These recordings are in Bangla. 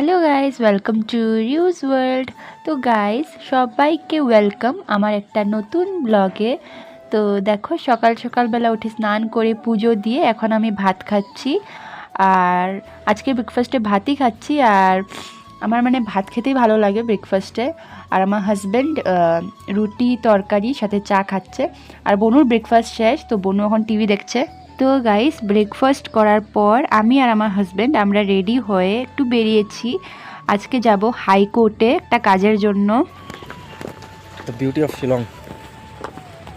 Hello guys, welcome to reuse world. তো গাইস, সবাইকে ওয়েলকাম আমার একটা নতুন ব্লগে। তো দেখো, সকাল সকালবেলা উঠে স্নান করে পুজো দিয়ে এখন আমি ভাত খাচ্ছি। আর আজকে ব্রেকফাস্টে ভাতই খাচ্ছি। আর আমার মানে ভাত খেতেই ভালো লাগে ব্রেকফাস্টে। আর আমার হাজব্যান্ড রুটি তরকারি সাথে চা খাচ্ছে। আর বনুর ব্রেকফাস্ট শেষ, তো বনু এখন টিভি দেখছে। তো গাইস, ব্রেকফাস্ট করার পর আমি আর আমার হাজব্যান্ড আমরা রেডি হয়ে একটু বেরিয়েছি। আজকে যাব হাইকোর্টে একটা কাজের জন্য। The beauty of Shillong.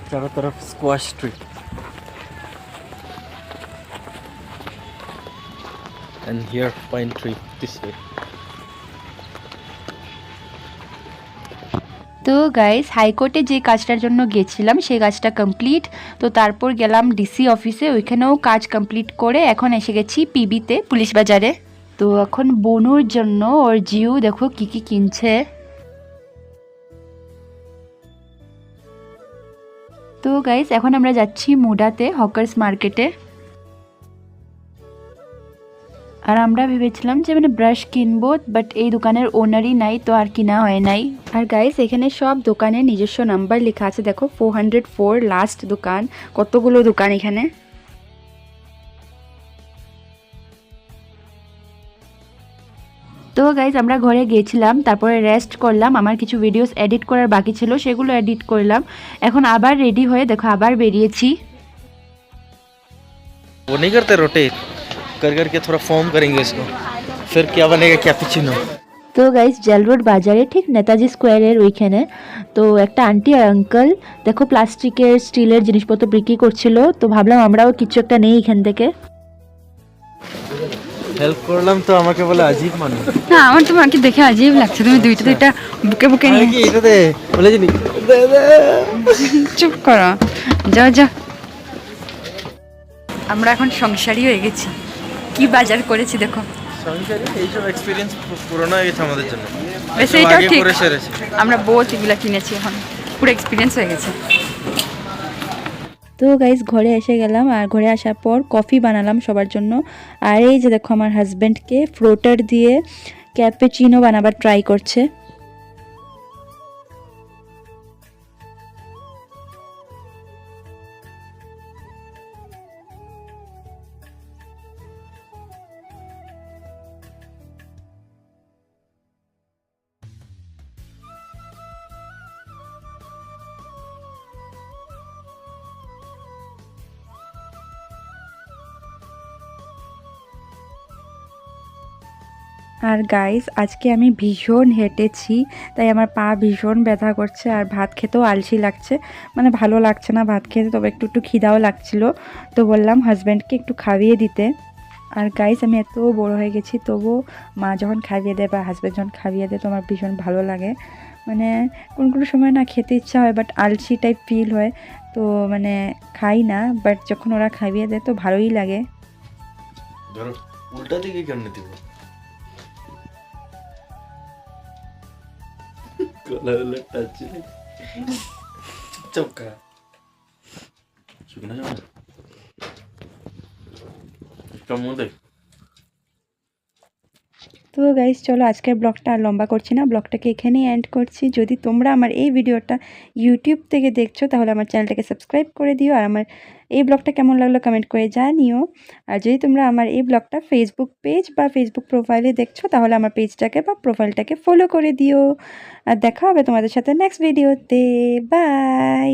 चारों तरफ squash tree and here pine tree this way. তো গাইস, হাইকোর্টে যে কাজটার জন্য গেছিলাম সেই কাজটা কমপ্লিট। তো তারপর গেলাম ডিসি অফিসে, ওইখানেও কাজ কমপ্লিট করে এখন এসে গেছি পিবিতে, পুলিশ বাজারে। তো এখন বনুর জন্য ওর জিউ দেখো কি কি কিনছে। তো গাইস, এখন আমরা যাচ্ছি মুডাতে, হকার্স মার্কেটে। আর আমরা ভেবেছিলাম যে মানে ব্রাশ কিনবো, বাট এই দোকানের ওনারই নাই, তো আর কিনা হয় নাই। আর গাইস, এখানে সব দোকানের নিজস্ব নাম্বার লেখা আছে, দেখো 404 লাস্ট দোকান। কতগুলো দোকান এখানে। তো গাইজ, আমরা ঘরে গিয়েছিলাম, তারপরে রেস্ট করলাম। আমার কিছু ভিডিওস এডিট করার বাকি ছিল, সেগুলো এডিট করলাম। এখন আবার রেডি হয়ে দেখো আবার বেরিয়েছি। वो नहीं करते रोटेट कर करके थोड़ा फॉर्म करेंगे इसको, फिर क्या बनेगा कैपुचिनो। তো গাইজ, জেল রোড বাজারে ঠিক নেতাজি স্কোয়ারের ওইখানে তো একটা আন্টি আর আঙ্কেল দেখো প্লাস্টিকের স্টিলের জিনিসপত্র বিক্রি করছিল। তো ভাবলাম আমরাও কিছু একটা নেই এখান থেকে। হেল্প করলাম তো আমাকে বলে আজিব মানুষ। না, আমার তোমাকে দেখে আজীব লাগছে, তুমি দুইটা দুইটা বুকে বুকে নিয়ে। কি এটাতে বলে জানি চুপ করো, যাও যাও। আমরা এখন সংসারী হয়ে গেছি। কি বাজার করেছি দেখো। সংসারে এইসব এক্সপিরিয়েন্স পুরনো হয়ে গেছে আমাদের জন্য। বেশি এসব এটাও আগে ঠিক, করে সেরেছি। আমরা বহুত এগুলা কিনেছি, এখন পুরো এক্সপিরিয়েন্স হয়ে গেছে। তো গাইজ, ঘরে এসে গেলাম। আর ঘরে আসার পর কফি বানালাম সবার জন্য। আর এই যে দেখো আমার হাজব্যান্ডকে ফ্রোটার দিয়ে ক্যাপুচিনো বানাবার ট্রাই করছে। আর গাইস, আজকে আমি ভীষণ হেঁটেছি, তাই আমার পা ভীষণ ব্যথা করছে। আর ভাত খেতেও আলসি লাগছে, মানে ভালো লাগছে না ভাত খেতে, তবে একটু একটু খিদাও লাগছিল। তো বললাম হাজব্যান্ডকে একটু খাইয়ে দিতে। আর গাইস, আমি এত বড় হয়ে গেছি, তবুও মা যখন খাইয়ে দেয় বা হাজব্যান্ড যখন খাইয়ে দেয় তো আমার ভীষণ ভালো লাগে। মানে কোন কোনো সময় না খেতে ইচ্ছা হয়, বাট আলসি টাইপ ফিল হয়, তো মানে খাই না। বাট যখন ওরা খাইয়ে দেয় তো ভালোই লাগে। ধরো উল্টা দিকে কেন দিব গলা গলা টাচ চুপচাপ খা শুকনা যাবে কেমন দেখ। তো গাইস, চলো আজকের ব্লগটা আর লম্বা করছি না, ব্লগটাকে এখানেই এন্ড করছি। যদি তোমরা আমার এই ভিডিওটা ইউটিউব থেকে দেখছো তাহলে আমার চ্যানেলটাকে সাবস্ক্রাইব করে দিও। আর আমার এই ব্লগটা কেমন লাগলো কমেন্ট করে জানিও। আর যদি তোমরা আমার এই ব্লগটা ফেসবুক পেজ বা ফেসবুক প্রোফাইলে দেখছো তাহলে আমার পেজটাকে বা প্রোফাইলটাকে ফলো করে দিও। আর দেখা হবে তোমাদের সাথে নেক্সট ভিডিওতে। বাই।